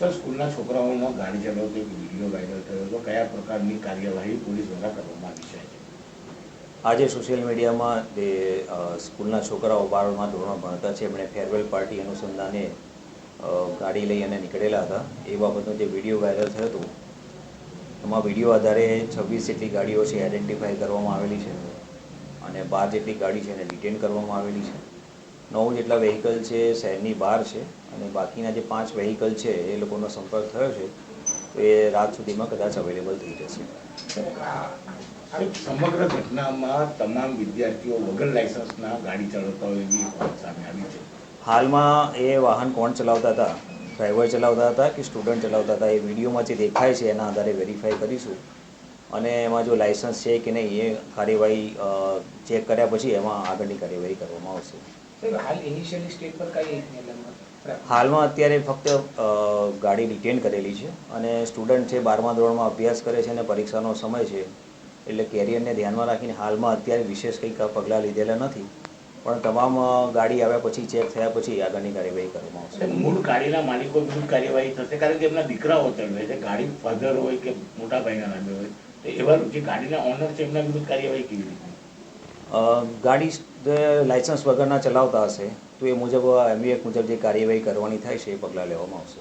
Sir, સ્કૂલના છોકરાઓનો ગાડી ચલાવતો એક વિડીયો વાયરલ થયો હતો. કયા પ્રકારની કાર્યવાહી પોલીસ દ્વારા કરવામાં આવી છે? આજે સોશિયલ મીડિયામાં જે સ્કૂલના છોકરાઓ 12મા ધોરણમાં ભણતા છે એમણે ફેરવેલ પાર્ટી અનુસંધાને ગાડી લઈ અને નીકળેલા હતા એ બાબતનો જે વિડીયો વાયરલ થયો હતો એમાં વિડીયો આધારે 26 જેટલી ગાડીઓ છે આઈડેન્ટિફાઈ કરવામાં આવેલી છે અને 12 જેટલી ગાડી છે એને ડિટેન કરવામાં આવેલી છે. 9 જેટલા વ્હીકલ છે શહેરની બહાર છે અને બાકીના જે 5 વ્હીકલ છે એ લોકોનો સંપર્ક થયો છે તો એ રાત સુધીમાં કદાચ અવેલેબલ થઈ જશે. સમગ્ર ઘટનામાં તમામ વિદ્યાર્થીઓ વગર લાયસન્સના ગાડી ચલાવતા હોય એવી વાત સામે આવી છે. હાલમાં એ વાહન કોણ ચલાવતા હતા, ડ્રાઈવર ચલાવતા હતા કે સ્ટુડન્ટ ચલાવતા હતા, એ વિડીયોમાં જે દેખાય છે એના આધારે વેરીફાઈ કરીશું અને એમાં જો લાયસન્સ છે કે નહીં એ કાર્યવાહી ચેક કર્યા પછી એમાં આગળની કાર્યવાહી કરવામાં આવશે. હાલમાં અત્યારે ફક્ત ગાડી ડિટેન કરેલી છે અને સ્ટુડન્ટ છે 12મા ધોરણમાં અભ્યાસ કરે છે અને પરીક્ષાનો સમય છે એટલે કેરિયરને ધ્યાનમાં રાખીને હાલમાં અત્યારે વિશેષ કંઈક પગલાં લીધેલા નથી, પણ તમામ ગાડી આવ્યા પછી ચેક થયા પછી આગળની કાર્યવાહી કરવામાં આવશે. મૂળ ગાડીના માલિકો વિરુદ્ધ કાર્યવાહી થશે કારણ કે એમના દીકરાઓ ચલાવે છે, ગાડી ફાધર હોય કે મોટા ભાઈના નામે હોય તો એવા જે ગાડીના ઓનર છે એમના વિરુદ્ધ કાર્યવાહી કેવી રીતે? ગાડી લાયસન્સ વગરના ચલાવતા હશે તો એ મુજબ એમવી એક્ટ મુજબ જે કાર્યવાહી કરવાની થાય છે એ પગલાં લેવામાં આવશે.